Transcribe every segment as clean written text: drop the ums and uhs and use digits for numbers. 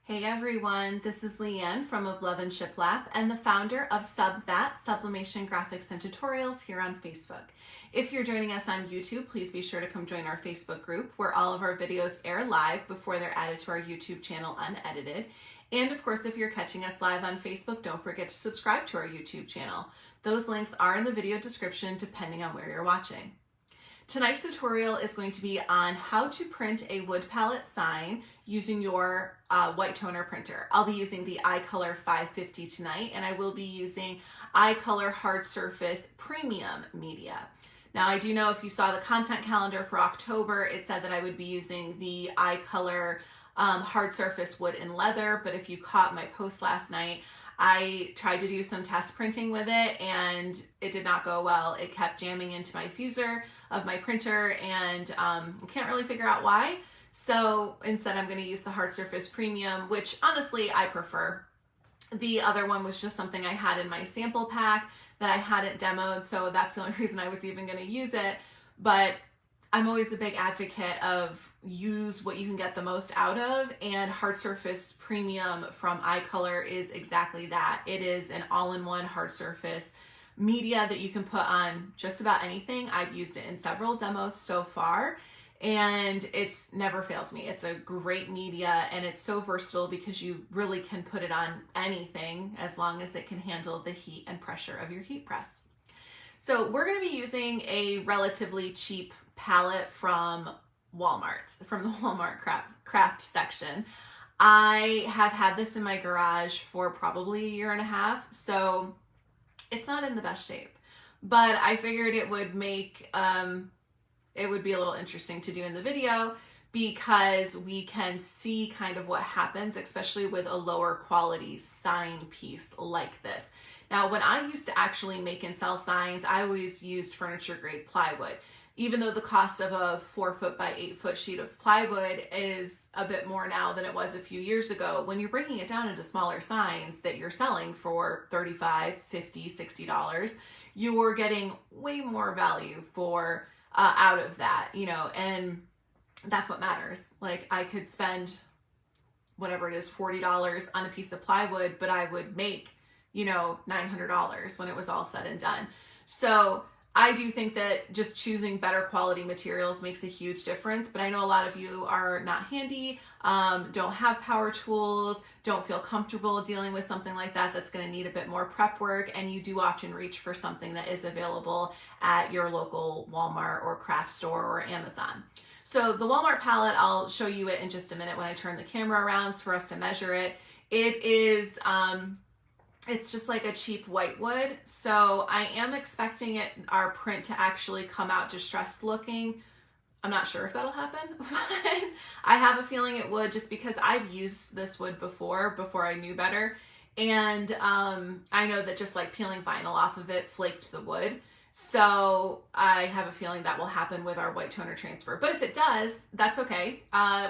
Hey everyone, this is Leanne from Of Love and Shiplap and the founder of That Sublimation Graphics and Tutorials here on Facebook. If you're joining us on YouTube, please be sure to come join our Facebook group where all of our videos air live before they're added to our YouTube channel unedited. And of course, if you're catching us live on Facebook, don't forget to subscribe to our YouTube channel. Those links are in the video description depending on where you're watching. Tonight's tutorial is going to be on how to print a wood palette sign using your white toner printer. I'll be using the iColor 550 tonight, and I will be using iColor Hard Surface Premium Media. Now, I do know if you saw the content calendar for October, it said that I would be using the iColor Hard Surface Wood and Leather, but if you caught my post last night, I tried to do some test printing with it and it did not go well. It kept jamming into my fuser of my printer and I can't really figure out why. So instead I'm going to use the Hard Surface Premium, which honestly I prefer. The other one was just something I had in my sample pack that I hadn't demoed, so that's the only reason I was even going to use it. But I'm always a big advocate of use what you can get the most out of, and Hard Surface Premium from iColor is exactly that. It is an all-in-one hard surface media that you can put on just about anything. I've used it in several demos so far, and it's never fails me. It's a great media, and it's so versatile because you really can put it on anything as long as it can handle the heat and pressure of your heat press. So we're going to be using a relatively cheap palette from Walmart, from the Walmart craft section. I have had this in my garage for probably a year and a half, so it's not in the best shape, but I figured it would make, it would be a little interesting to do in the video because we can see kind of what happens, especially with a lower quality sign piece like this. Now, when I used to actually make and sell signs, I always used furniture grade plywood. Even though the cost of a 4-foot by 8-foot sheet of plywood is a bit more now than it was a few years ago, when you're breaking it down into smaller signs that you're selling for $35, $50, $60, you're getting way more value for out of that, you know, and that's what matters. Like, I could spend whatever it is, $40 on a piece of plywood, but I would make, you know, $900 when it was all said and done. So I do think that just choosing better quality materials makes a huge difference, but I know a lot of you are not handy, don't have power tools, don't feel comfortable dealing with something like that that's going to need a bit more prep work, and you do often reach for something that is available at your local Walmart or craft store or Amazon. So the Walmart palette, I'll show you it in just a minute when I turn the camera around for us to measure it. It is it's just like a cheap white wood, so I am expecting our print to actually come out distressed looking. I'm not sure if that'll happen, but I have a feeling it would, just because I've used this wood before I knew better, and I know that just like peeling vinyl off of it flaked the wood, so I have a feeling that will happen with our white toner transfer. But if it does, that's okay.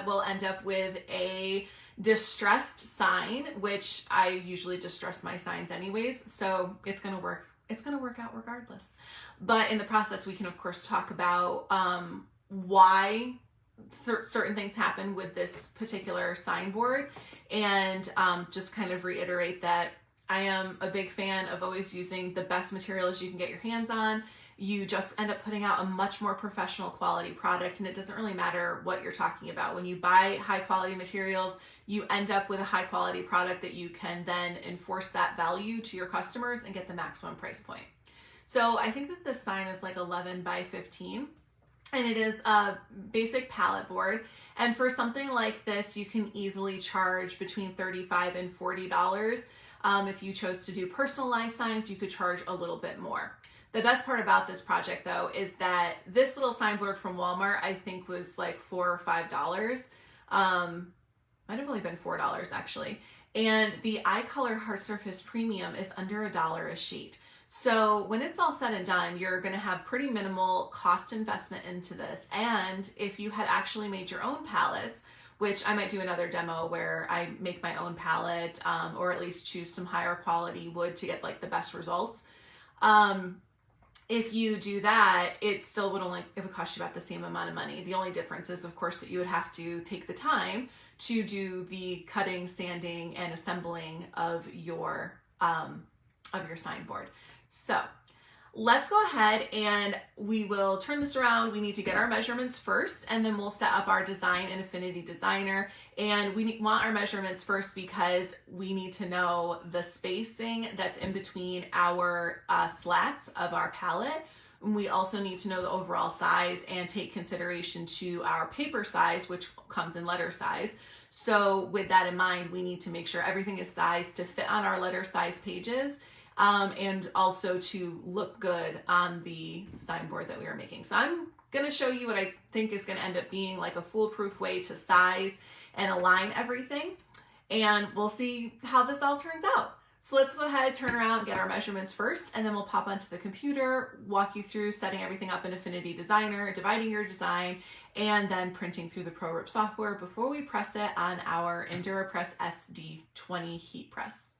We'll end up with a distressed sign, which I usually distress my signs anyways, so it's gonna work. It's gonna work out regardless. But in the process, we can of course talk about why certain things happen with this particular signboard, and just kind of reiterate that I am a big fan of always using the best materials you can get your hands on. You just end up putting out a much more professional quality product, and it doesn't really matter what you're talking about. When you buy high quality materials, you end up with a high quality product that you can then enforce that value to your customers and get the maximum price point. So I think that this sign is like 11 by 15, and it is a basic palette board. And for something like this, you can easily charge between $35 and $40. If you chose to do personalized signs, you could charge a little bit more. The best part about this project though is that this little signboard from Walmart I think was like $4 or $5. Might have only been $4 actually. And the iColor Hard Surface Premium is under $1 a sheet. So when it's all said and done, you're going to have pretty minimal cost investment into this. And if you had actually made your own palettes, which I might do another demo where I make my own palette, or at least choose some higher quality wood to get like the best results. if you do that, it still would it would cost you about the same amount of money. The only difference is, of course, that you would have to take the time to do the cutting, sanding, and assembling of your signboard. So let's go ahead and we will turn this around. We need to get our measurements first, and then we'll set up our design in Affinity Designer. And we want our measurements first because we need to know the spacing that's in between our slats of our palette. And we also need to know the overall size and take consideration to our paper size, which comes in letter size. So with that in mind, we need to make sure everything is sized to fit on our letter size pages, and also to look good on the signboard that we are making. So I'm going to show you what I think is going to end up being like a foolproof way to size and align everything, and we'll see how this all turns out. So let's go ahead, turn around, get our measurements first, and then we'll pop onto the computer, walk you through setting everything up in Affinity Designer, dividing your design, and then printing through the ProRip software before we press it on our EnduraPress SD20 heat press.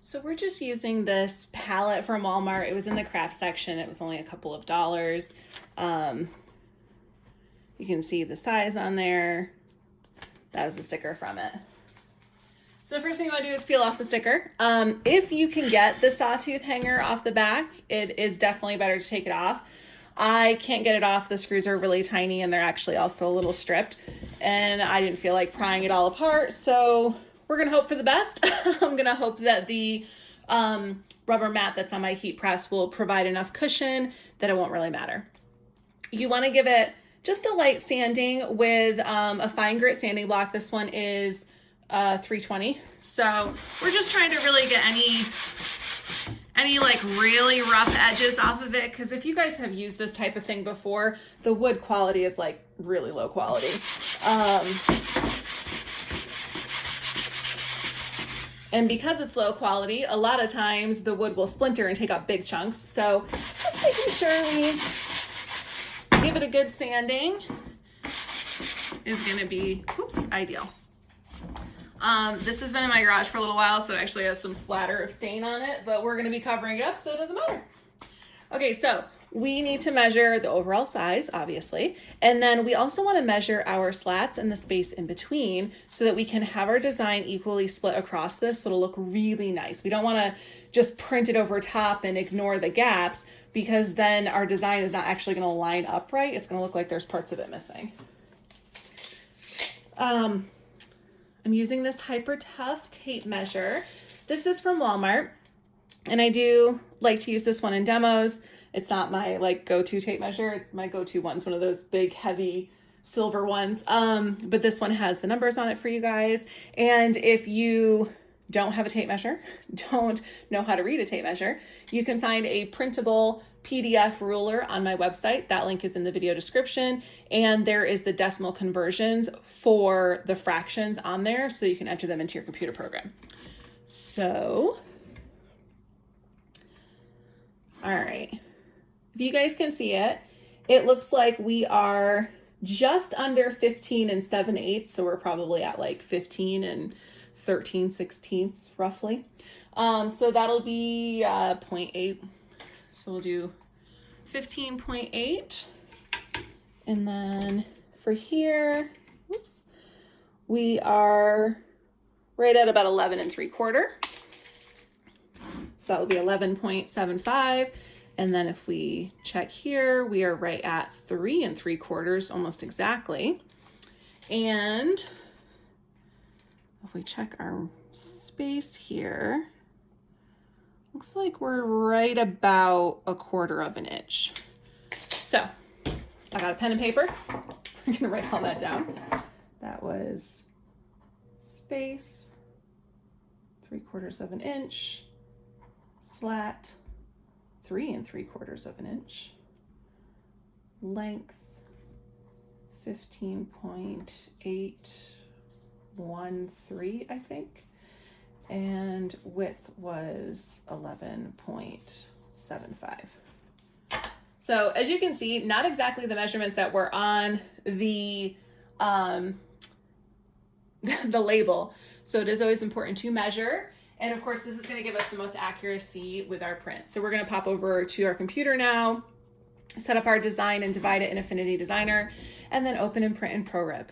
So we're just using this palette from Walmart. It was in the craft section. It was only a couple of dollars. You can see the size on there. That was the sticker from it. So the first thing you want to do is peel off the sticker. If you can get the sawtooth hanger off the back, it is definitely better to take it off. I can't get it off. The screws are really tiny and they're actually also a little stripped, and I didn't feel like prying it all apart. So we're going to hope for the best. I'm going to hope that the rubber mat that's on my heat press will provide enough cushion that it won't really matter. You want to give it just a light sanding with a fine grit sanding block. This one is 320. So we're just trying to really get any like really rough edges off of it, because if you guys have used this type of thing before, the wood quality is like really low quality. And because it's low quality, a lot of times the wood will splinter and take up big chunks. So just making sure we give it a good sanding is going to be, ideal. This has been in my garage for a little while, so it actually has some splatter of stain on it, but we're going to be covering it up, so it doesn't matter. Okay, so we need to measure the overall size, obviously, and then we also want to measure our slats and the space in between so that we can have our design equally split across this, so it'll look really nice. We don't want to just print it over top and ignore the gaps, because then our design is not actually going to line up right. It's going to look like there's parts of it missing. I'm using this Hyper Tough tape measure. This is from Walmart, and I do like to use this one in demos. It's not my like go-to tape measure. My go-to one's one of those big, heavy silver ones. But this one has the numbers on it for you guys. And if you don't have a tape measure, don't know how to read a tape measure, you can find a printable PDF ruler on my website. That link is in the video description. And there is the decimal conversions for the fractions on there, so you can enter them into your computer program. So, all right. If you guys can see it, it looks like we are just under 15 and 7/8. So we're probably at like 15 and 13/16 roughly. So that'll be 0.8. So we'll do 15.8. And then for here, we are right at about 11 3/4. So that will be 11.75. And then if we check here, we are right at 3 3/4, almost exactly. And if we check our space here, looks like we're right about 1/4 of an inch. So I got a pen and paper. I'm gonna write all that down. That was space, 3/4 of an inch, slat, 3 3/4 of an inch, length, 15.813, I think, and width was 11.75. So as you can see, not exactly the measurements that were on the label. So it is always important to measure And of course, this is going to give us the most accuracy with our print. So we're going to pop over to our computer now, set up our design and divide it in Affinity Designer, and then open and print in ProRib.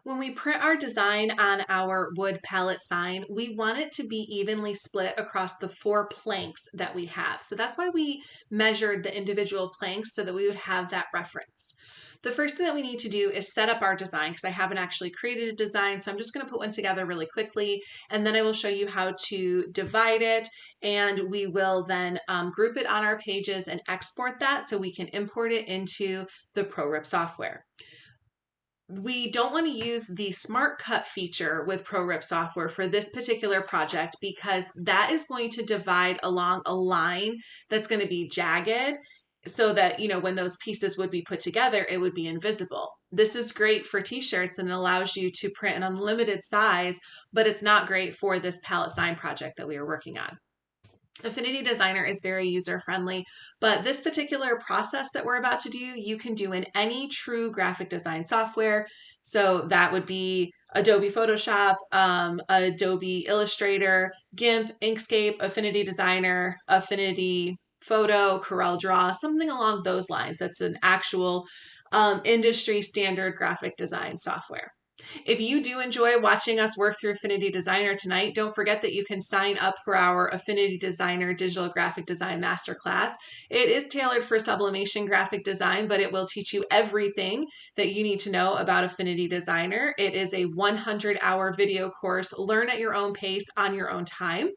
When we print our design on our wood palette sign, we want it to be evenly split across the 4 planks that we have. So that's why we measured the individual planks so that we would have that reference. The first thing that we need to do is set up our design, because I haven't actually created a design. So I'm just going to put one together really quickly, and then I will show you how to divide it, and we will then group it on our pages and export that so we can import it into the ProRib software. We don't want to use the Smart Cut feature with ProRib software for this particular project, because that is going to divide along a line that's going to be jagged, so that, you know, when those pieces would be put together, it would be invisible. This is great for t-shirts and allows you to print an unlimited size, but it's not great for this palette sign project that we are working on. Affinity Designer is very user-friendly, but this particular process that we're about to do, you can do in any true graphic design software. So that would be Adobe Photoshop, Adobe Illustrator, GIMP, Inkscape, Affinity Designer, Affinity Photo, Corel Draw, something along those lines. That's an actual industry standard graphic design software. If you do enjoy watching us work through Affinity Designer tonight, don't forget that you can sign up for our Affinity Designer Digital Graphic Design Masterclass. It is tailored for sublimation graphic design, but it will teach you everything that you need to know about Affinity Designer. It is a 100-hour video course. Learn at your own pace on your own time.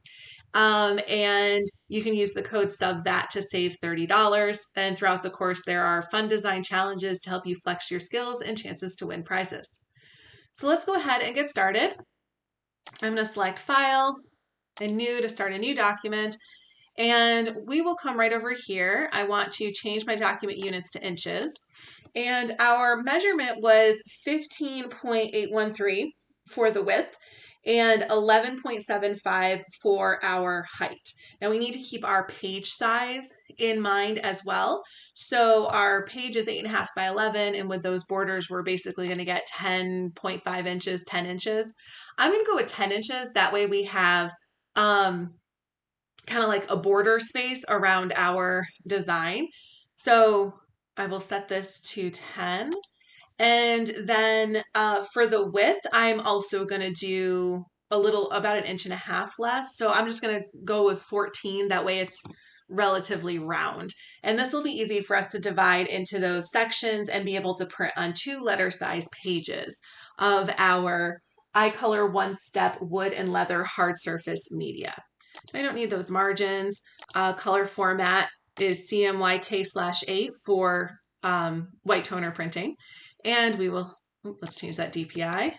And you can use the code SUBTHAT to save $30. And throughout the course, there are fun design challenges to help you flex your skills and chances to win prizes. So let's go ahead and get started. I'm going to select File and New to start a new document. And we will come right over here. I want to change my document units to inches. And our measurement was 15.813 for the width and 11.75 for our height. Now we need to keep our page size in mind as well. So our page is 8.5 by 11, and with those borders, we're basically going to get 10.5 inches, 10 inches. I'm going to go with 10 inches. That way we have kind of like a border space around our design. So I will set this to 10. And then for the width, I'm also going to do about 1.5 inches less. So I'm just going to go with 14. That way it's relatively round. And this will be easy for us to divide into those sections and be able to print on 2 letter size pages of our iColor one-step wood and leather hard surface media. I don't need those margins. Color format is CMYK/8 for white toner printing. And we will, let's change that DPI.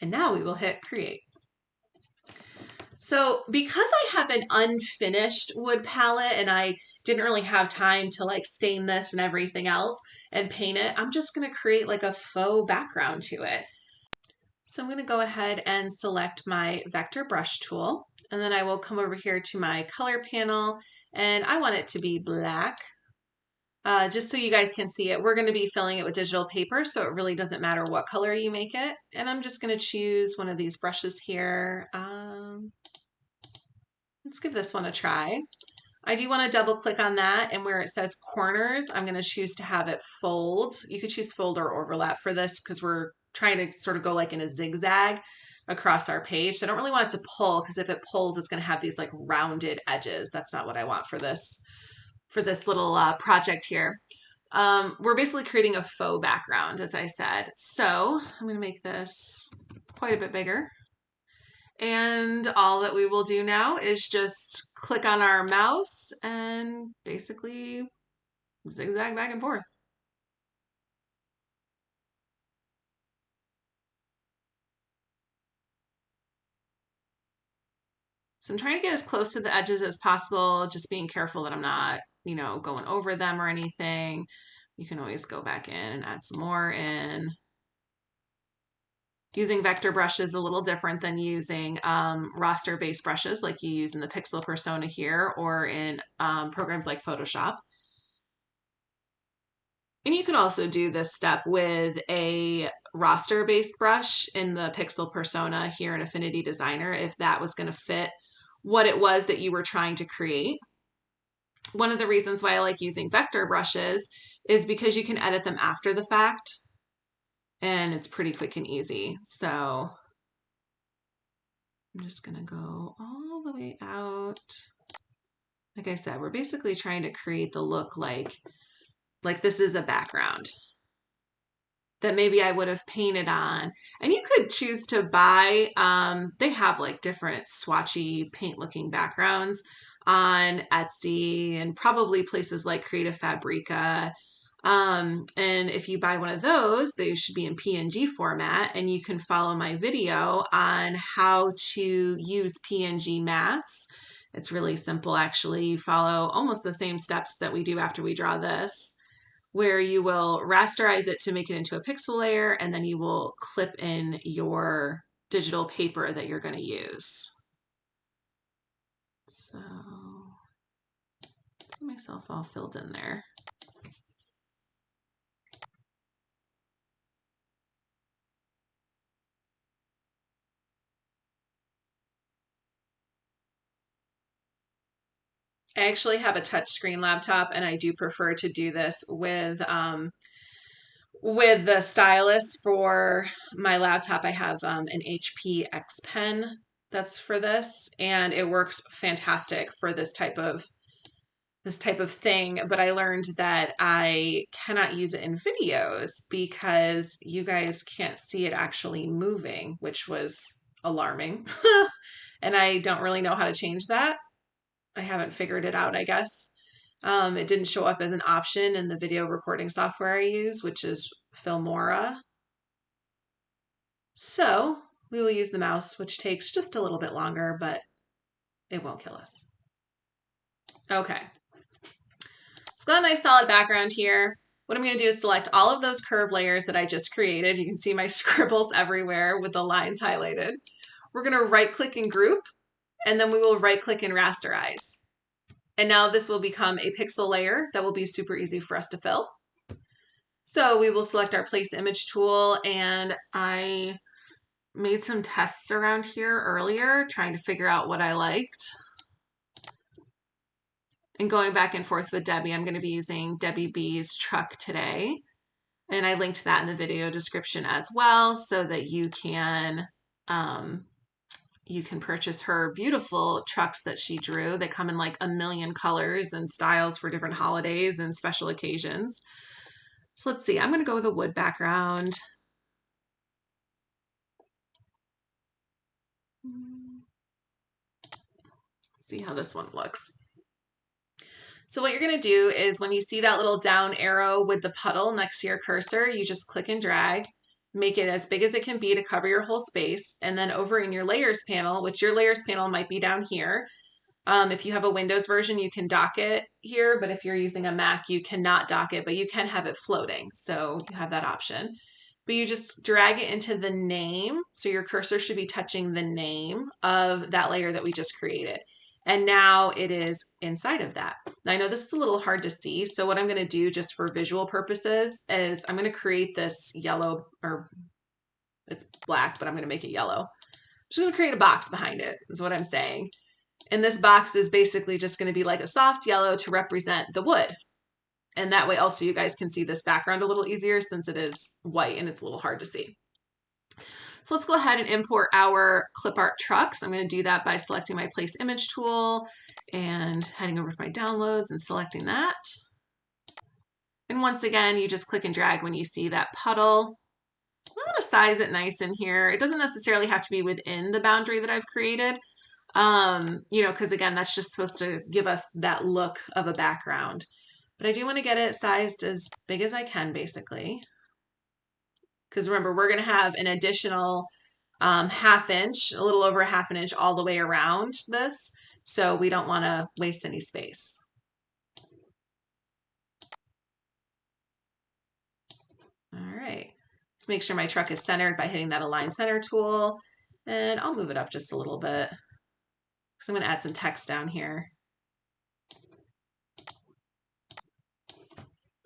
And now we will hit create. So because I have an unfinished wood palette and I didn't really have time to like stain this and everything else and paint it, I'm just going to create like a faux background to it. So I'm going to go ahead and select my vector brush tool, and then I will come over here to my color panel, and I want it to be black. Just so you guys can see it, we're going to be filling it with digital paper, so it really doesn't matter what color you make it. And I'm just going to choose one of these brushes here. Let's give this one a try. I do want to double click on that, and where it says corners, I'm going to choose to have it fold. You could choose fold or overlap for this because we're trying to sort of go like in a zigzag across our page. So I don't really want it to pull, because if it pulls, it's going to have these like rounded edges. That's not what I want for this little project here. We're basically creating a faux background, as I said. So I'm going to make this quite a bit bigger. And all that we will do now is just click on our mouse and basically zigzag back and forth. So I'm trying to get as close to the edges as possible, just being careful that I'm not, you know, going over them or anything. You can always go back in and add some more in. Using vector brush is a little different than using raster-based brushes like you use in the Pixel Persona here or in programs like Photoshop. And you can also do this step with a roster-based brush in the Pixel Persona here in Affinity Designer if that was going to fit what it was that you were trying to create. One of the reasons why I like using vector brushes is because you can edit them after the fact and it's pretty quick and easy. So I'm just going to go all the way out. Like I said, we're basically trying to create the look like this is a background that maybe I would have painted on. And you could choose to buy, they have like different swatchy paint looking backgrounds on Etsy and probably places like Creative Fabrica. And if you buy one of those, they should be in PNG format, and you can follow my video on how to use PNG masks. It's really simple, actually. You follow almost the same steps that we do after we draw this, where you will rasterize it to make it into a pixel layer, and then you will clip in your digital paper that you're going to use. So, get myself all filled in there. I actually have a touchscreen laptop, and I do prefer to do this with the stylus for my laptop. I have an HP X Pen that's for this, and it works fantastic for this type of thing. But I learned that I cannot use it in videos because you guys can't see it actually moving, which was alarming. And I don't really know how to change that. I haven't figured it out, I guess. It didn't show up as an option in the video recording software I use, which is Filmora. So we will use the mouse, which takes just a little bit longer, but it won't kill us. Okay. It's got a nice solid background here. What I'm going to do is select all of those curve layers that I just created. You can see my scribbles everywhere with the lines highlighted. We're going to right click and group, and then we will right click and rasterize. And now this will become a pixel layer that will be super easy for us to fill. So we will select our place image tool, and I made some tests around here earlier trying to figure out what I liked. And going back and forth with Debbie, I'm going to be using Debbie B's truck today. And I linked that in the video description as well so that you can purchase her beautiful trucks that she drew. They come in like a million colors and styles for different holidays and special occasions. So let's see, I'm going to go with a wood background. See how this one looks. So what you're going to do is when you see that little down arrow with the puddle next to your cursor, you just click and drag, make it as big as it can be to cover your whole space. And then over in your layers panel, which your layers panel might be down here. If you have a Windows version, you can dock it here, but if you're using a Mac, you cannot dock it, but you can have it floating. So you have that option. But you just drag it into the name. So your cursor should be touching the name of that layer that we just created. And now it is inside of that. Now, I know this is a little hard to see. So what I'm going to do just for visual purposes is I'm going to create this yellow, or it's black, but I'm going to make it yellow. I'm just going to create a box behind it is what I'm saying. And this box is basically just going to be like a soft yellow to represent the wood. And that way also you guys can see this background a little easier since it is white and it's a little hard to see. So let's go ahead and import our clip art truck. So I'm going to do that by selecting my place image tool and heading over to my downloads and selecting that. And once again, you just click and drag when you see that puddle. I'm going to size it nice in here. It doesn't necessarily have to be within the boundary that I've created. Because again, that's just supposed to give us that look of a background. But I do want to get it sized as big as I can, basically. Because remember, we're going to have an additional half inch, a little over a half an inch all the way around this. So we don't want to waste any space. All right. Let's make sure my truck is centered by hitting that Align Center tool. And I'll move it up just a little bit. Because I'm going to add some text down here.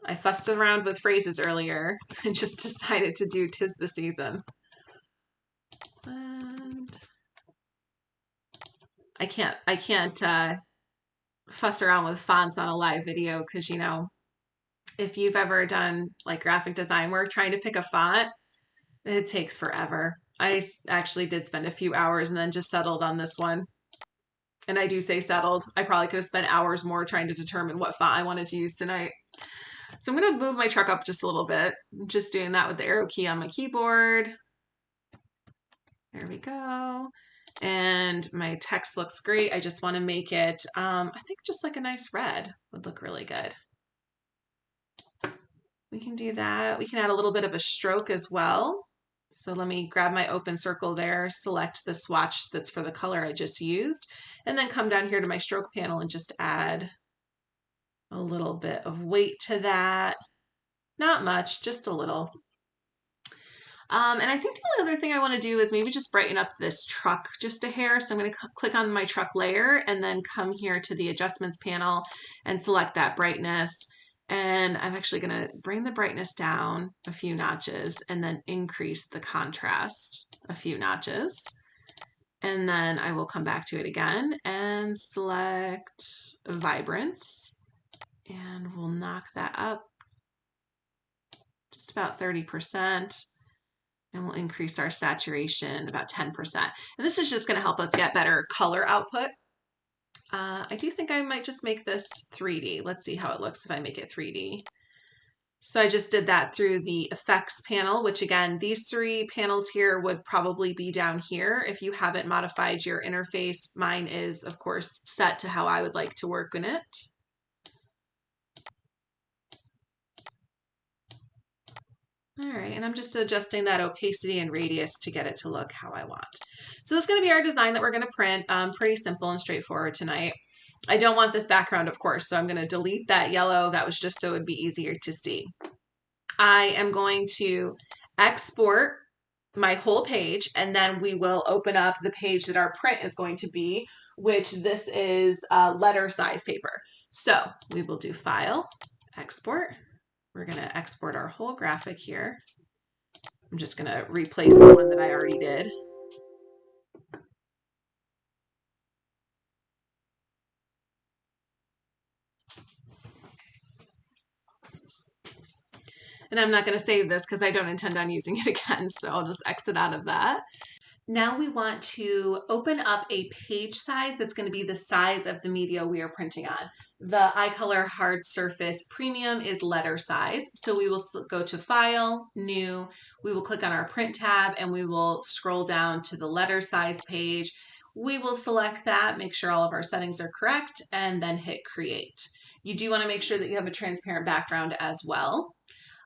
I fussed around with phrases earlier and just decided to do "'Tis the Season." And I can't fuss around with fonts on a live video because, you know, if you've ever done like graphic design work, trying to pick a font, it takes forever. I actually did spend a few hours and then just settled on this one. And I do say settled. I probably could have spent hours more trying to determine what font I wanted to use tonight. So I'm going to move my truck up just a little bit. I'm just doing that with the arrow key on my keyboard. There we go. And my text looks great. I just want to make it, I think just like a nice red would look really good. We can do that. We can add a little bit of a stroke as well. So let me grab my open circle there, select the swatch that's for the color I just used, and then come down here to my stroke panel and just add a little bit of weight to that. Not much, just a little. And I think the only other thing I want to do is maybe just brighten up this truck just a hair. So I'm going to click on my truck layer and then come here to the adjustments panel and select that brightness. And I'm actually going to bring the brightness down a few notches and then increase the contrast a few notches. And then I will come back to it again and select vibrance. And we'll knock that up just about 30%. And we'll increase our saturation about 10%. And this is just going to help us get better color output. I do think I might just make this 3D. Let's see how it looks if I make it 3D. So I just did that through the effects panel, which again, these three panels here would probably be down here if you haven't modified your interface. Mine is, of course, set to how I would like to work in it. All right, and I'm just adjusting that opacity and radius to get it to look how I want. So this is going to be our design that we're going to print. Pretty simple and straightforward tonight. I don't want this background, of course, so I'm going to delete that yellow. That was just so it would be easier to see. I am going to export my whole page, and then we will open up the page that our print is going to be, which this is letter size paper. So we will do File, Export. We're going to export our whole graphic here. I'm just going to replace the one that I already did. And I'm not going to save this because I don't intend on using it again, so I'll just exit out of that. Now we want to open up a page size that's going to be the size of the media we are printing on. The iColor Hard Surface Premium is letter size. So we will go to File, New, we will click on our Print tab, and we will scroll down to the letter size page. We will select that, make sure all of our settings are correct, and then hit Create. You do want to make sure that you have a transparent background as well.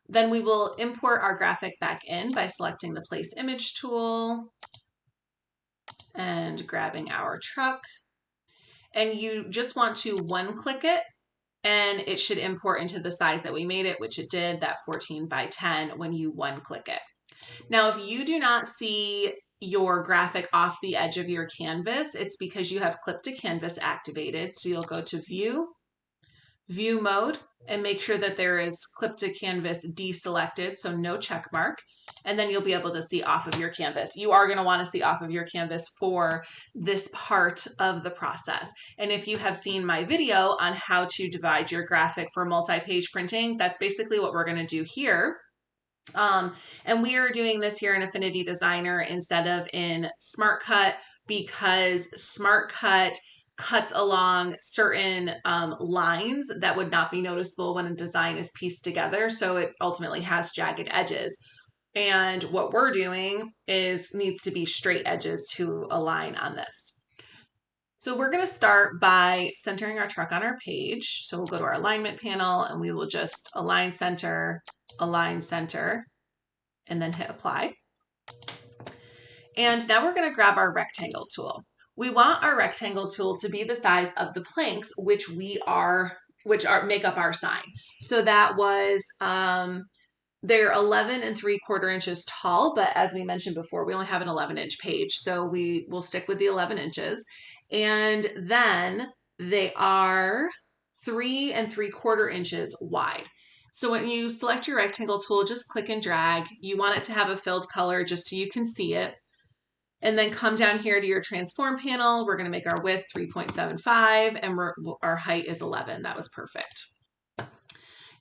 Then we will import our graphic back in by selecting the Place Image tool and grabbing our truck. And you just want to one-click it, and it should import into the size that we made it, which it did, that 14 by 10 when you one-click it. Now, if you do not see your graphic off the edge of your canvas, it's because you have Clip to Canvas activated. So you'll go to View, View Mode, and make sure that there is Clip to Canvas deselected, so no check mark, and then you'll be able to see off of your canvas. You are going to want to see off of your canvas for this part of the process. And if you have seen my video on how to divide your graphic for multi-page printing, that's basically what we're going to do here. And we are doing this here in Affinity Designer instead of in Smart Cut because Smart Cut cuts along certain lines that would not be noticeable when a design is pieced together. So it ultimately has jagged edges. And what we're doing is needs to be straight edges to align on this. So we're going to start by centering our truck on our page. So we'll go to our alignment panel and we will just align center, and then hit apply. And now we're going to grab our rectangle tool. We want our rectangle tool to be the size of the planks which make up our sign. So that was they're 11 3/4 inches tall, but as we mentioned before, we only have an 11-inch page, so we will stick with the 11 inches. And then they are 3 3/4 inches wide. So when you select your rectangle tool, just click and drag. You want it to have a filled color just so you can see it. And then come down here to your transform panel. We're going to make our width 3.75 and our height is 11. That was perfect.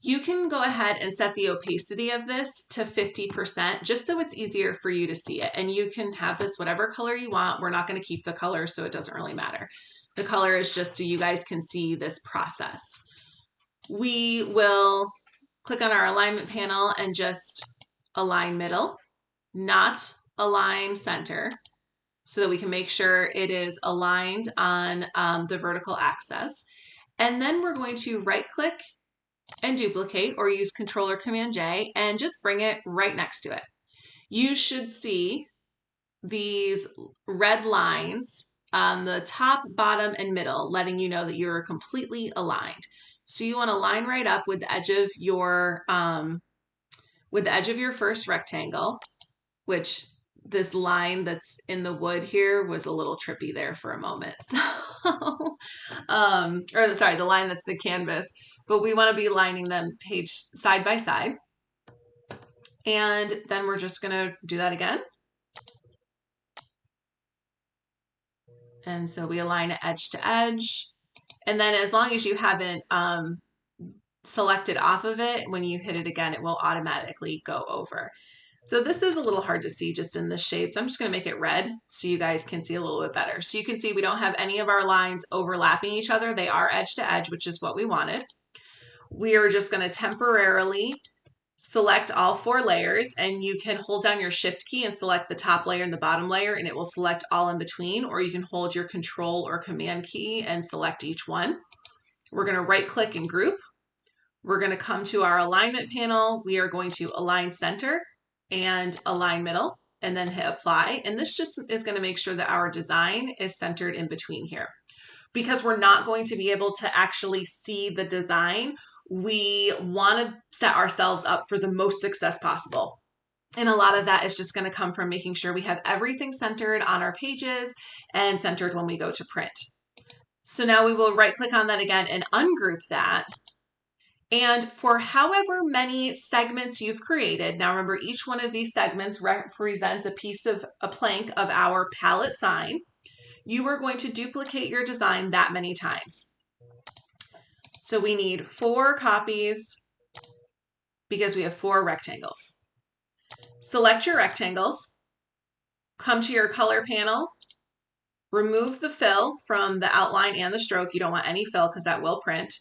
You can go ahead and set the opacity of this to 50% just so it's easier for you to see it. And you can have this whatever color you want. We're not going to keep the color, so it doesn't really matter. The color is just so you guys can see this process. We will click on our alignment panel and just align middle, not align center, so that we can make sure it is aligned on the vertical axis. And then we're going to right click and duplicate, or use Control or Command J and just bring it right next to it. You should see these red lines on the top, bottom, and middle, letting you know that you're completely aligned. So you want to line right up with the edge of your first rectangle, which this line that's in the wood here was a little trippy there for a moment. So, or sorry, the line that's the canvas, but we want to be lining them page side by side. And then we're just going to do that again. And so we align it edge to edge. And then as long as you haven't selected off of it, when you hit it again, it will automatically go over. So this is a little hard to see just in the shade. So I'm just going to make it red so you guys can see a little bit better. So you can see we don't have any of our lines overlapping each other. They are edge to edge, which is what we wanted. We are just going to temporarily select all 4 layers, and you can hold down your shift key and select the top layer and the bottom layer, and it will select all in between, or you can hold your control or command key and select each one. We're going to right click and group. We're going to come to our alignment panel. We are going to align center and align middle, and then hit apply. And this just is going to make sure that our design is centered in between here. Because we're not going to be able to actually see the design, we want to set ourselves up for the most success possible. And a lot of that is just going to come from making sure we have everything centered on our pages and centered when we go to print. So now we will right click on that again and ungroup that. And for however many segments you've created, now remember each one of these segments represents a piece of a plank of our palette sign. You are going to duplicate your design that many times. So we need 4 copies because we have 4 rectangles. Select your rectangles, come to your color panel, remove the fill from the outline and the stroke. You don't want any fill because that will print.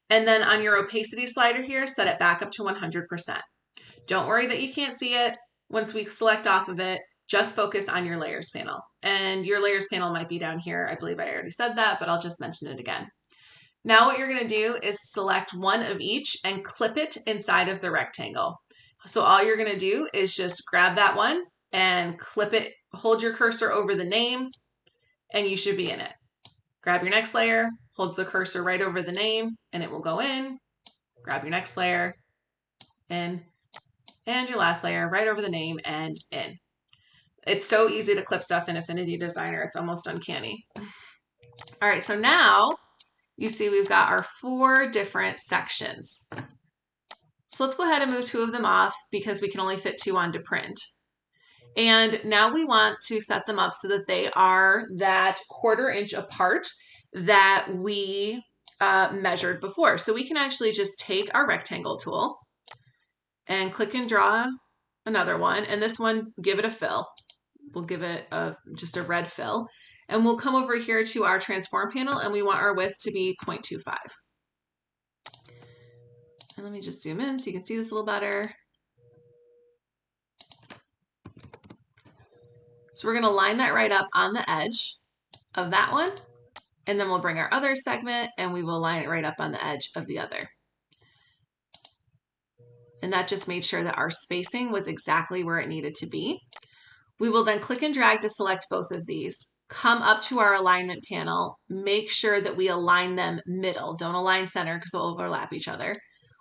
And then on your opacity slider here, set it back up to 100%. Don't worry that you can't see it. Once we select off of it, just focus on your layers panel. And your layers panel might be down here. I believe I already said that, but I'll just mention it again. Now what you're going to do is select one of each and clip it inside of the rectangle. So all you're going to do is just grab that one and clip it, hold your cursor over the name, and you should be in it. Grab your next layer, hold the cursor right over the name, and it will go in. Grab your next layer, in, and your last layer right over the name and in. It's so easy to clip stuff in Affinity Designer. It's almost uncanny. All right, so now you see we've got our 4 different sections. So let's go ahead and move 2 of them off because we can only fit 2 onto print. And now we want to set them up so that they are that 1/4 inch apart that we measured before. So we can actually just take our rectangle tool and click and draw another one. And this one, give it a fill. We'll give it just a red fill. And we'll come over here to our transform panel and we want our width to be 0.25. And let me just zoom in so you can see this a little better. So we're going to line that right up on the edge of that one. And then we'll bring our other segment and we will line it right up on the edge of the other. And that just made sure that our spacing was exactly where it needed to be. We will then click and drag to select both of these. Come up to our alignment panel, make sure that we align them middle. Don't align center because they'll overlap each other.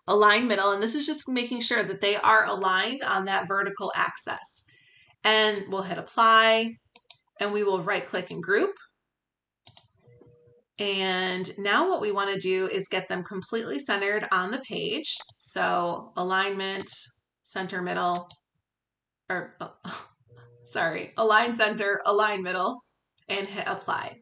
Align middle, and this is just making sure that they are aligned on that vertical axis. And we'll hit apply, and we will right click and group. And now what we want to do is get them completely centered on the page. So alignment, center, middle, or sorry, align center, align middle, and hit apply.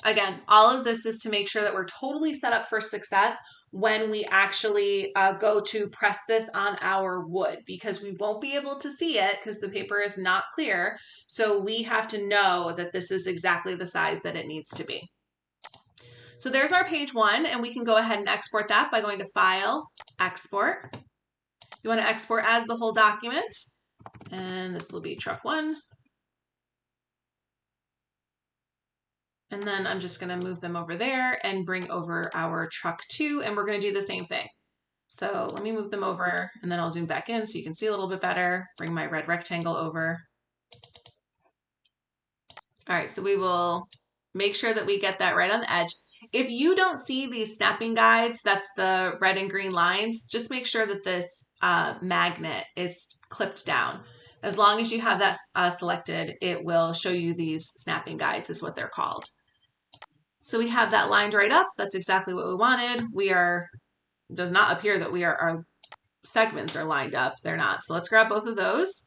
Again, all of this is to make sure that we're totally set up for success when we actually go to press this on our wood, because we won't be able to see it because the paper is not clear. So we have to know that this is exactly the size that it needs to be. So there's our page one, and we can go ahead and export that by going to File, Export. You want to export as the whole document, and this will be truck one. And then I'm just going to move them over there and bring over our truck two, and we're going to do the same thing. So let me move them over, and then I'll zoom back in so you can see a little bit better. Bring my red rectangle over. All right, so we will make sure that we get that right on the edge. If you don't see these snapping guides, that's the red and green lines, just make sure that this magnet is clipped down. As long as you have that selected, it will show you these snapping guides, is what they're called. So we have that lined right up. That's exactly what we wanted. Does not appear that our segments are lined up. They're not. So let's grab both of those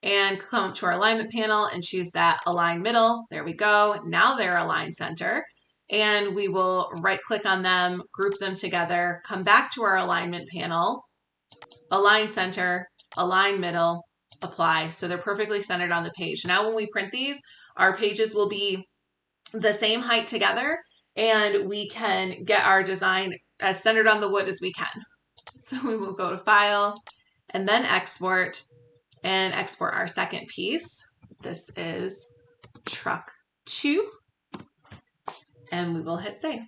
and come up to our alignment panel and choose that align middle. There we go. Now they're aligned center. And we will right click on them, group them together, come back to our alignment panel, align center, align middle, apply. So they're perfectly centered on the page. Now when we print these, our pages will be the same height together, and we can get our design as centered on the wood as we can. So we will go to File and then Export, and export our second piece. This is truck 2, and we will hit save.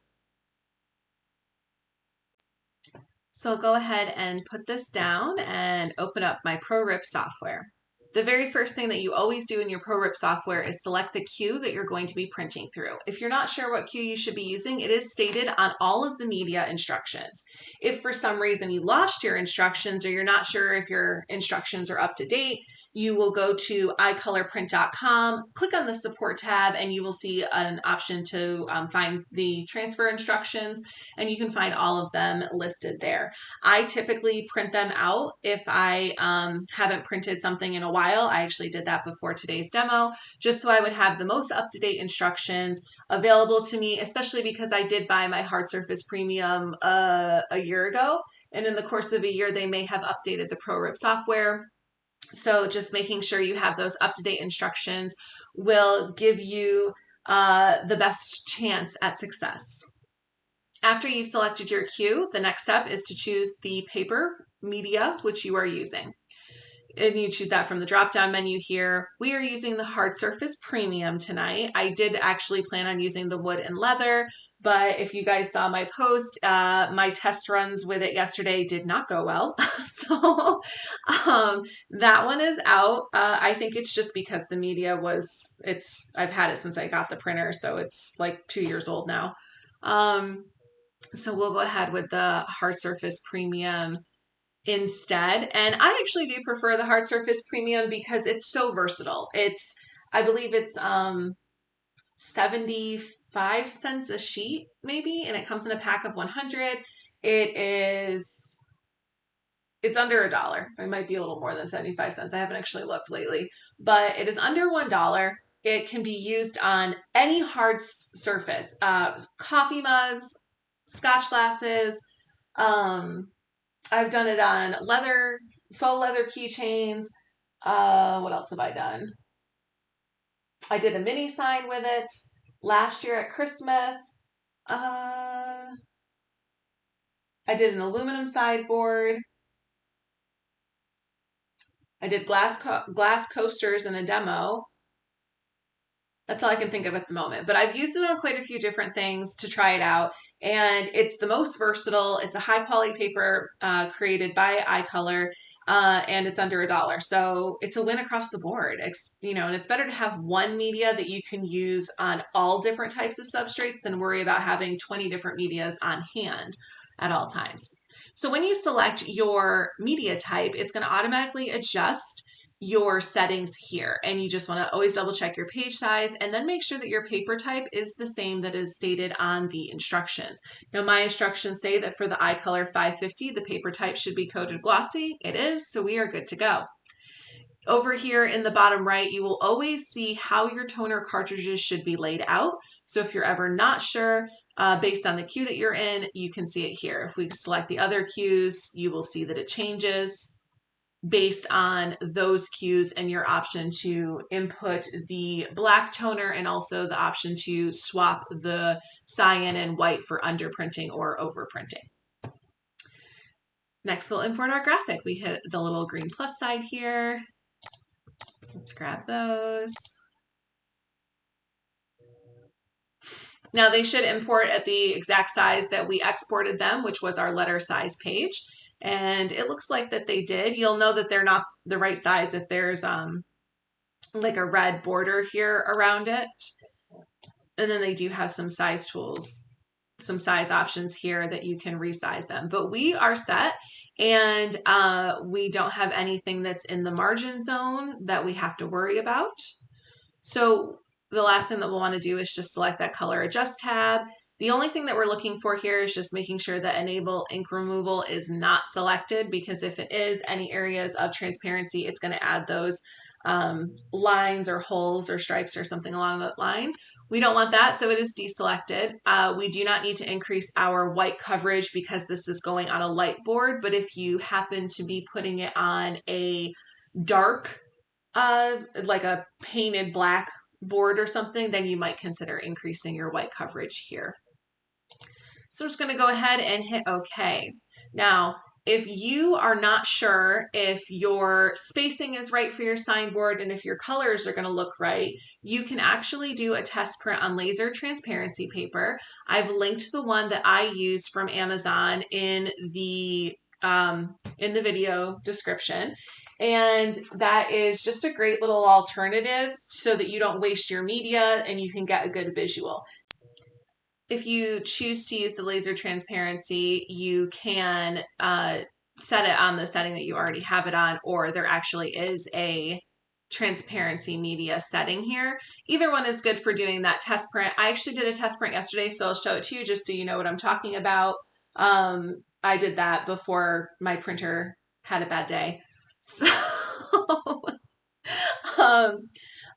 So I'll go ahead and put this down and open up my ProRib software. The very first thing that you always do in your ProRib software is select the cue that you're going to be printing through. If you're not sure what cue you should be using, it is stated on all of the media instructions. If for some reason you lost your instructions or you're not sure if your instructions are up to date, you will go to iColorprint.com, click on the support tab, and you will see an option to find the transfer instructions, and you can find all of them listed there. I typically print them out if I haven't printed something in a while. I actually did that before today's demo, just so I would have the most up-to-date instructions available to me, especially because I did buy my hard surface premium a year ago. And in the course of a year, they may have updated the ProRib software. So just making sure you have those up-to-date instructions will give you the best chance at success. After you've selected your cue, the next step is to choose the paper media which you are using. And you choose that from the drop-down menu here. We are using the hard surface premium tonight. I did actually plan on using the wood and leather, but if you guys saw my post, my test runs with it yesterday did not go well. So that one is out. I think it's just because the media I've had it since I got the printer, so it's like 2 years old now. So we'll go ahead with the hard surface premium instead. And I actually do prefer the hard surface premium because it's so versatile. I believe it's 75 cents a sheet maybe, and it comes in a pack of 100. It's under $1. It might be a little more than 75 cents. I haven't actually looked lately, but it is under $1. It can be used on any hard surface, coffee mugs, Scotch glasses. I've done it on faux leather keychains. What else have I done? I did a mini sign with it last year at Christmas. I did an aluminum sideboard. I did glass coasters in a demo. That's all I can think of at the moment, but I've used it on quite a few different things to try it out, and it's the most versatile. It's a high quality paper created by iColor, and it's under $1. So it's a win across the board. And it's better to have one media that you can use on all different types of substrates than worry about having 20 different medias on hand at all times. So when you select your media type, it's going to automatically adjust your settings here. And you just want to always double check your page size and then make sure that your paper type is the same that is stated on the instructions. Now, my instructions say that for the iColor 550, the paper type should be coated glossy. It is, so we are good to go. Over here in the bottom right, you will always see how your toner cartridges should be laid out. So if you're ever not sure, based on the queue that you're in, you can see it here. If we select the other queues, you will see that it changes based on those cues and your option to input the black toner and also the option to swap the cyan and white for underprinting or overprinting. Next, we'll import our graphic. We hit the little green plus side here. Let's grab those. Now they should import at the exact size that we exported them, which was our letter size page. And it looks like that they did. You'll know that they're not the right size if there's like a red border here around it. And then they do have some size tools, some size options here that you can resize them. But we are set, and we don't have anything that's in the margin zone that we have to worry about. So the last thing that we'll want to do is just select that color adjust tab. The only thing that we're looking for here is just making sure that enable ink removal is not selected, because if it is, any areas of transparency, it's going to add those lines or holes or stripes or something along that line. We don't want that, so it is deselected. We do not need to increase our white coverage because this is going on a light board, but if you happen to be putting it on a dark, like a painted black board or something, then you might consider increasing your white coverage here. So I'm just going to go ahead and hit OK. Now, if you are not sure if your spacing is right for your signboard and if your colors are going to look right, you can actually do a test print on laser transparency paper. I've linked the one that I use from Amazon in the video description. And that is just a great little alternative so that you don't waste your media and you can get a good visual. If you choose to use the laser transparency, you can set it on the setting that you already have it on, or there actually is a transparency media setting here. Either one is good for doing that test print. I actually did a test print yesterday, so I'll show it to you just so you know what I'm talking about. I did that before my printer had a bad day. So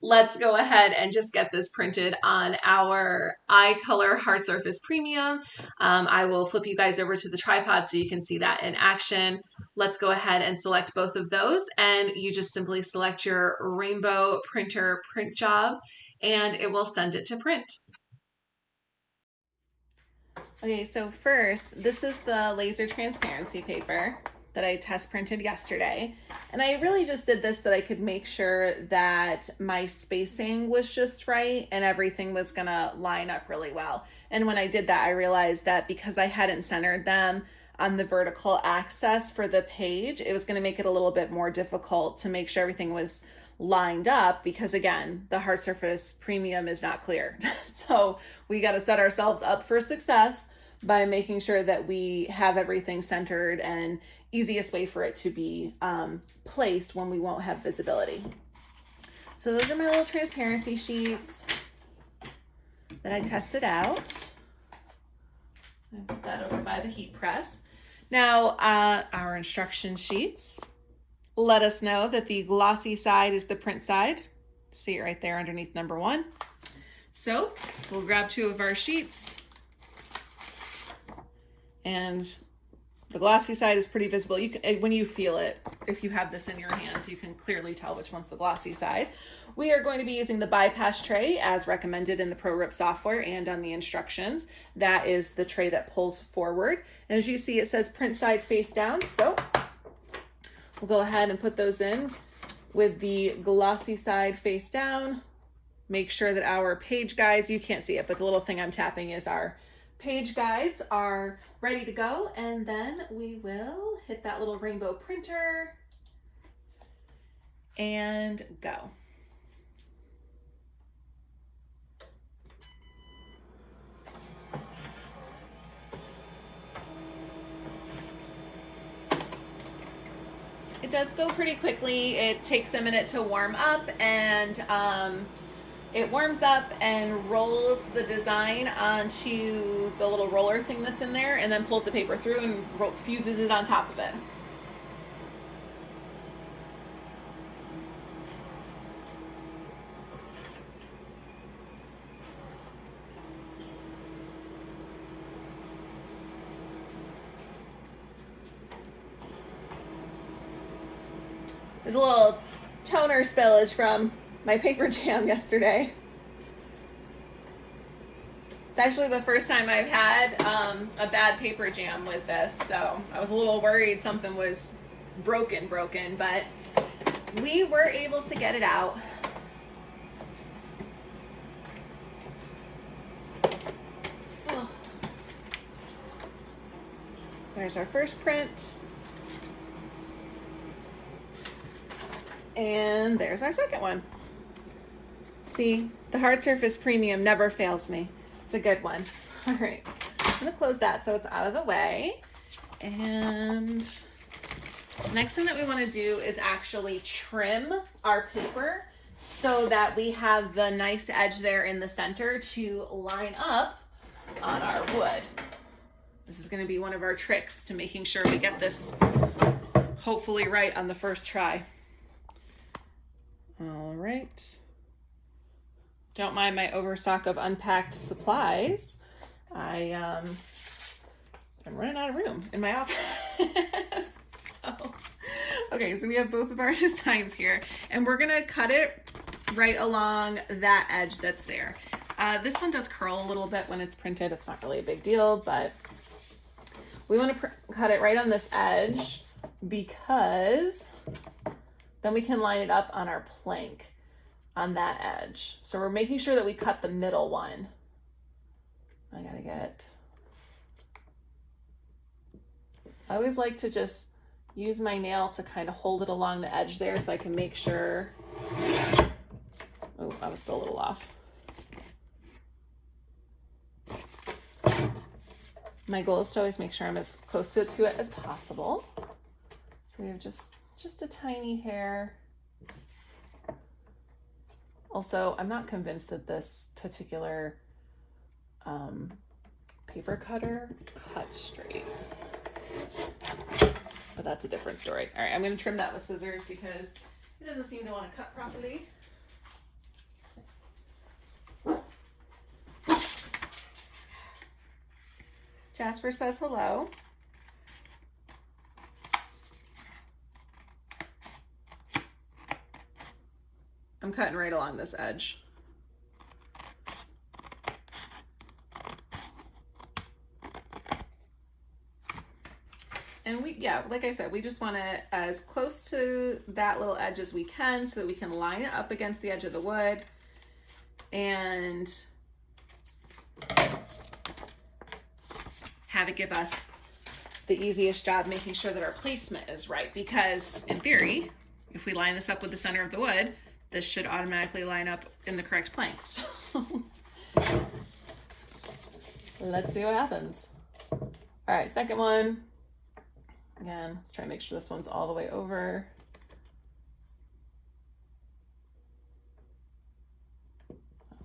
let's go ahead and just get this printed on our iColor Hard Surface Premium. I will flip you guys over to the tripod so you can see that in action. Let's go ahead and select both of those, and you just simply select your rainbow printer print job and it will send it to print. Okay, so first, this is the laser transparency paper that I test printed yesterday. And I really just did this so that I could make sure that my spacing was just right and everything was gonna line up really well. And when I did that, I realized that because I hadn't centered them on the vertical axis for the page, it was gonna make it a little bit more difficult to make sure everything was lined up, because again, the Hard Surface Premium is not clear. So we gotta set ourselves up for success by making sure that we have everything centered and easiest way for it to be placed when we won't have visibility. So those are my little transparency sheets that I tested out. I put that over by the heat press. Now, our instruction sheets let us know that the glossy side is the print side. See it right there underneath number 1. So we'll grab 2 of our sheets, and the glossy side is pretty visible. You can, when you feel it, if you have this in your hands, you can clearly tell which one's the glossy side. We are going to be using the bypass tray as recommended in the ProRip software and on the instructions. That is the tray that pulls forward. And as you see, it says print side face down. So we'll go ahead and put those in with the glossy side face down. Make sure that our page guides, you can't see it, but the little thing I'm tapping is our page guides are ready to go, and then we will hit that little rainbow printer and go. It does go pretty quickly. It takes a minute to warm up, and it warms up and rolls the design onto the little roller thing that's in there, and then pulls the paper through and fuses it on top of it. There's a little toner spillage from my paper jam yesterday. It's actually the first time I've had a bad paper jam with this, so I was a little worried something was broken, but we were able to get it out. Oh. There's our first print. And there's our second one. See, the hard surface premium never fails me. It's a good one. All right, I'm gonna close that so it's out of the way. And next thing that we wanna do is actually trim our paper so that we have the nice edge there in the center to line up on our wood. This is gonna be one of our tricks to making sure we get this hopefully right on the first try. All right. Don't mind my overstock of unpacked supplies. I'm running out of room in my office. Okay, so we have both of our designs here, and we're gonna cut it right along that edge that's there. This one does curl a little bit when it's printed. It's not really a big deal, but we want to cut it right on this edge because then we can line it up on our plank on that edge. So we're making sure that we cut the middle one. I always like to just use my nail to kind of hold it along the edge there so I can make sure. Oh, I was still a little off. My goal is to always make sure I'm as close to it as possible. So we have just a tiny hair. Also, I'm not convinced that this particular paper cutter cuts straight, but that's a different story. All right, I'm going to trim that with scissors because it doesn't seem to want to cut properly. Jasper says hello. I'm cutting right along this edge. And like I said, we just want it as close to that little edge as we can so that we can line it up against the edge of the wood and have it give us the easiest job making sure that our placement is right. Because in theory, if we line this up with the center of the wood, this should automatically line up in the correct plank. So let's see what happens. All right, second one. Again, try to make sure this one's all the way over.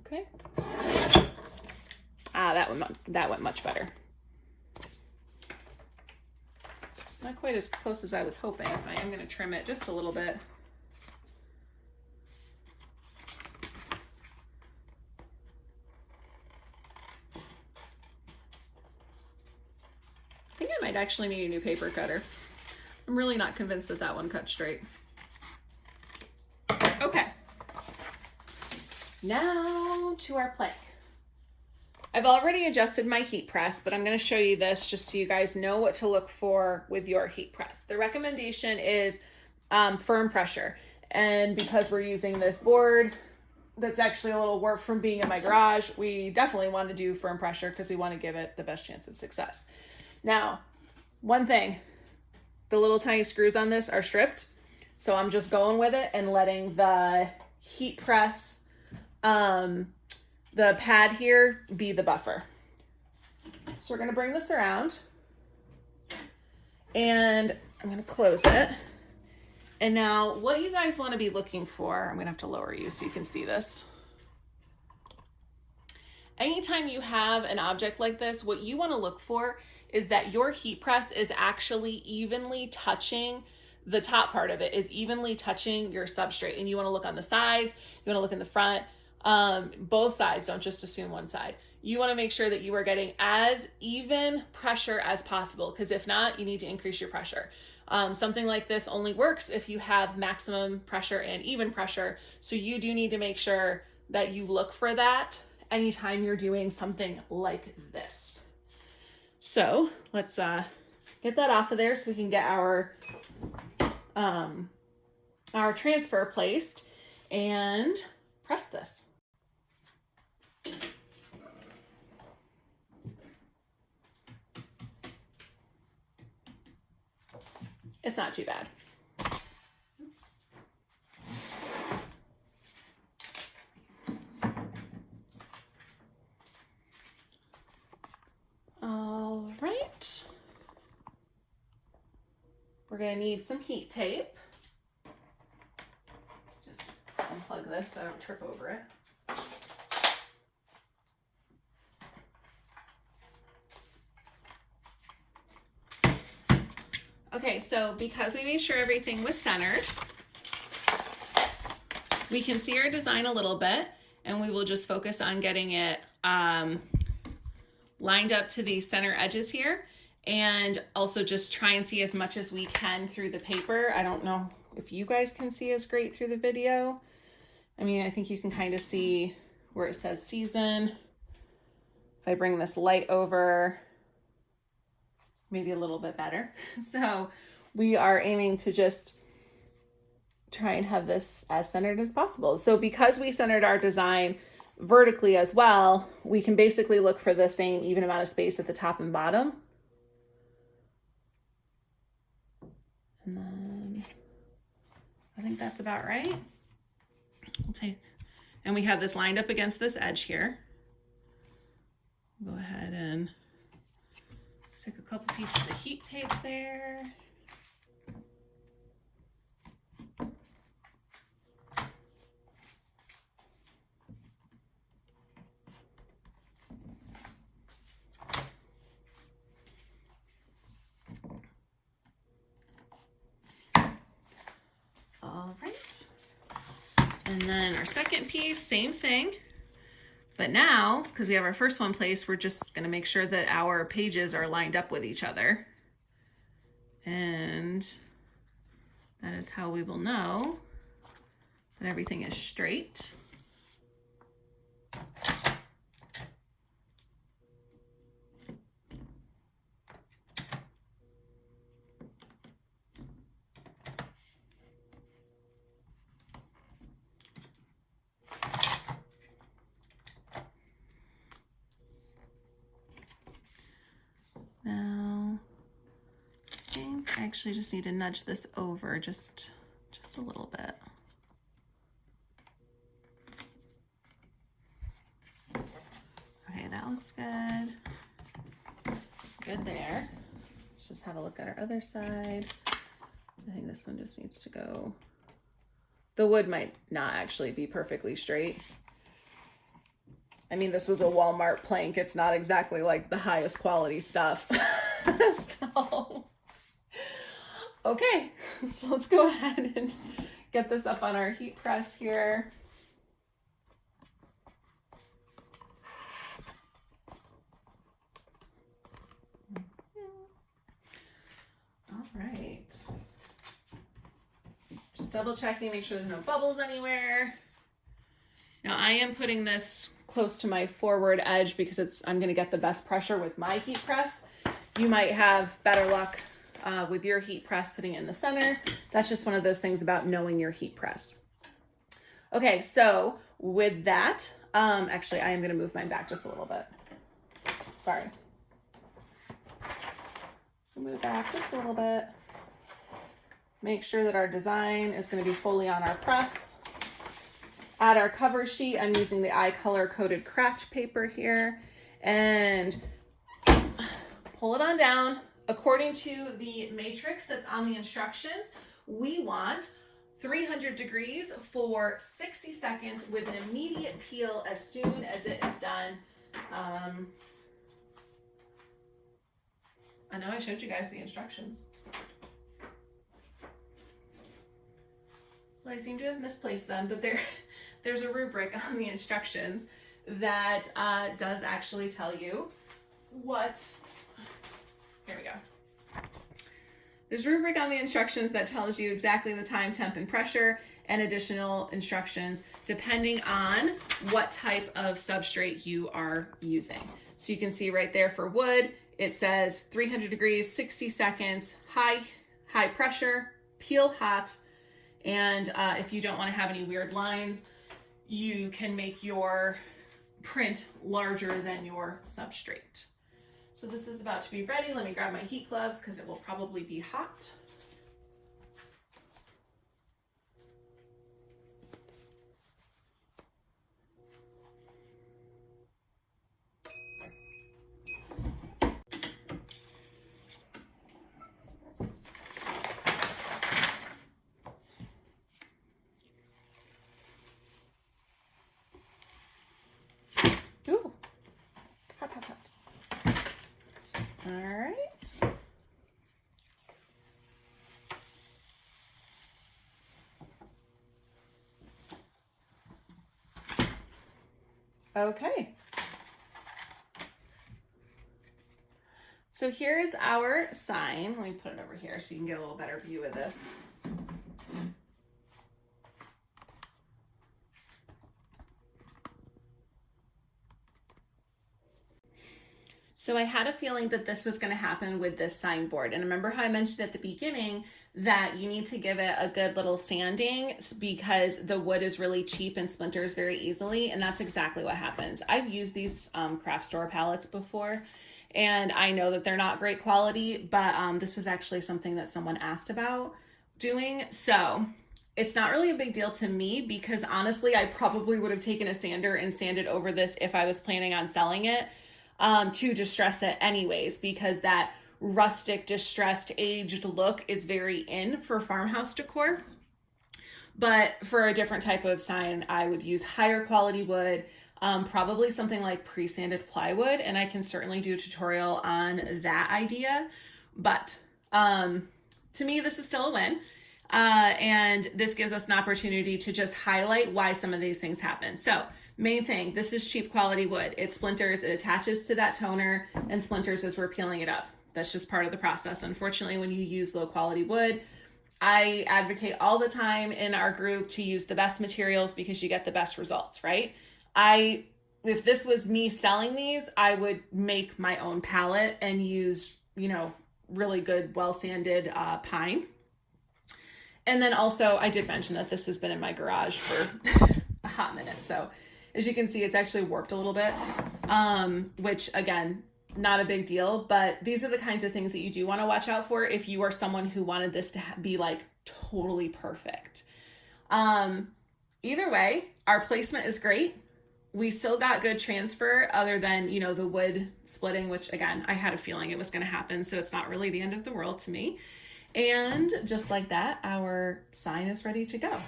Okay. That went much better. Not quite as close as I was hoping, so I am going to trim it just a little bit. I think I might actually need a new paper cutter. I'm really not convinced that that one cut straight. Okay. Now to our plank. I've already adjusted my heat press, but I'm going to show you this just so you guys know what to look for with your heat press. The recommendation is firm pressure. And because we're using this board that's actually a little warped from being in my garage, we definitely want to do firm pressure because we want to give it the best chance of success. Now, one thing, the little tiny screws on this are stripped. So I'm just going with it and letting the heat press, the pad here, be the buffer. So we're going to bring this around and I'm going to close it. And now what you guys want to be looking for, I'm gonna have to lower you so you can see this. Anytime you have an object like this, what you want to look for is that your heat press is actually evenly touching, the top part of it is evenly touching your substrate. And you want to look on the sides, you want to look in the front, both sides, don't just assume one side. You want to make sure that you are getting as even pressure as possible, because if not, you need to increase your pressure. Something like this only works if you have maximum pressure and even pressure. So you do need to make sure that you look for that anytime you're doing something like this. So let's get that off of there so we can get our transfer placed and press this. It's not too bad. Oops. All right. We're gonna need some heat tape. Just unplug this so I don't trip over it. Okay, so because we made sure everything was centered, we can see our design a little bit, and we will just focus on getting it lined up to the center edges here, and also just try and see as much as we can through the paper. I don't know if you guys can see as great through the video. I mean, I think you can kind of see where it says season. If I bring this light over, maybe a little bit better. So we are aiming to just try and have this as centered as possible. So because we centered our design vertically as well, we can basically look for the same even amount of space at the top and bottom. And then I think that's about right. We'll take, and we have this lined up against this edge here. Go ahead and stick a couple pieces of heat tape there. All right. And then our second piece, same thing. But now, because we have our first one placed, we're just going to make sure that our pages are lined up with each other. And that is how we will know that everything is straight. Now, I think I actually just need to nudge this over just a little bit. Okay, that looks good. Good there. Let's just have a look at our other side. I think this one just needs to go. The wood might not actually be perfectly straight. I mean, this was a Walmart plank. It's not exactly like the highest quality stuff. So, okay, so let's go ahead and get this up on our heat press here. All right. Just double checking, make sure there's no bubbles anywhere. Now I am putting this close to my forward edge because I'm going to get the best pressure with my heat press. You might have better luck with your heat press putting it in the center. That's just one of those things about knowing your heat press. Okay, so with that, actually I am going to move mine back just a little bit. Sorry. So move back just a little bit. Make sure that our design is going to be fully on our press. Add our cover sheet. I'm using the iColor coated craft paper here, and pull it on down according to the matrix that's on the instructions. we want 300 degrees for 60 seconds with an immediate peel as soon as it is done. I know I showed you guys the instructions. Well, I seem to have misplaced them, but there's a rubric on the instructions that does actually tell you what, here we go. There's a rubric on the instructions that tells you exactly the time, temp, and pressure, and additional instructions depending on what type of substrate you are using. So you can see right there for wood, it says 300 degrees, 60 seconds, high pressure, peel hot, and if you don't want to have any weird lines, you can make your print larger than your substrate. So this is about to be ready. Let me grab my heat gloves because it will probably be hot. Ooh, hot, hot, hot. All right. Okay. So here's our sign. Let me put it over here so you can get a little better view of this. So I had a feeling that this was going to happen with this signboard. And remember how I mentioned at the beginning that you need to give it a good little sanding because the wood is really cheap and splinters very easily. And that's exactly what happens. I've used these craft store palettes before, and I know that they're not great quality, but this was actually something that someone asked about doing. So it's not really a big deal to me because honestly, I probably would have taken a sander and sanded over this if I was planning on selling it. To distress it anyways, because that rustic, distressed, aged look is very in for farmhouse decor. But for a different type of sign, I would use higher quality wood, probably something like pre-sanded plywood, and I can certainly do a tutorial on that idea. But to me, this is still a win. And this gives us an opportunity to just highlight why some of these things happen. So main thing, this is cheap quality wood. It splinters, it attaches to that toner and splinters as we're peeling it up. That's just part of the process. Unfortunately, when you use low quality wood, I advocate all the time in our group to use the best materials because you get the best results, right? If this was me selling these, I would make my own palette and use, really good, well-sanded pine. And then also, I did mention that this has been in my garage for a hot minute. So as you can see, it's actually warped a little bit, which again, not a big deal, but these are the kinds of things that you do want to watch out for if you are someone who wanted this to be like totally perfect. Either way, our placement is great. We still got good transfer other than, the wood splitting, which again, I had a feeling it was going to happen. So it's not really the end of the world to me. And just like that, our sign is ready to go.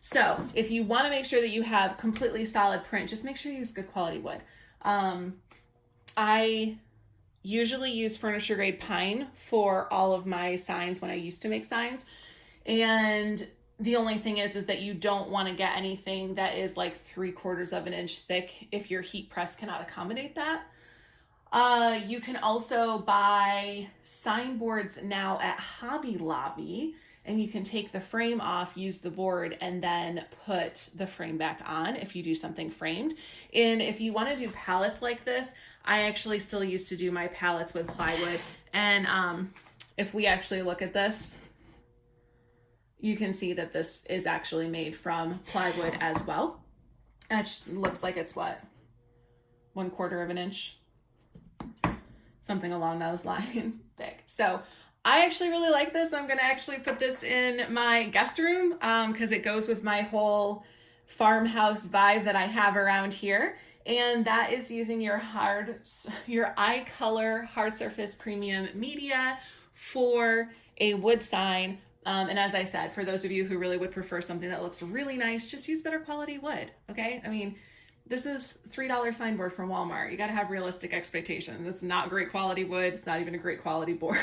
So if you want to make sure that you have completely solid print, just make sure you use good quality wood. I usually use furniture grade pine for all of my signs when I used to make signs. And the only thing is that you don't want to get anything that is like 3/4 of an inch thick if your heat press cannot accommodate that. You can also buy signboards now at Hobby Lobby, and you can take the frame off, use the board, and then put the frame back on if you do something framed. And if you want to do palettes like this, I actually still used to do my palettes with plywood. And if we actually look at this, you can see that this is actually made from plywood as well. It looks like it's what? 1/4 of an inch? Something along those lines thick. So I actually really like this. I'm going to actually put this in my guest room because it goes with my whole farmhouse vibe that I have around here. And that is using your iColor hard surface premium media for a wood sign. And as I said, for those of you who really would prefer something that looks really nice, just use better quality wood, okay? I mean, this is $3 signboard from Walmart. You got to have realistic expectations. It's not great quality wood. It's not even a great quality board,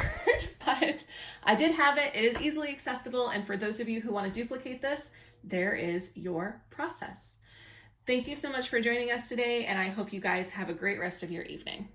but I did have it. It is easily accessible. And for those of you who want to duplicate this, there is your process. Thank you so much for joining us today, and I hope you guys have a great rest of your evening.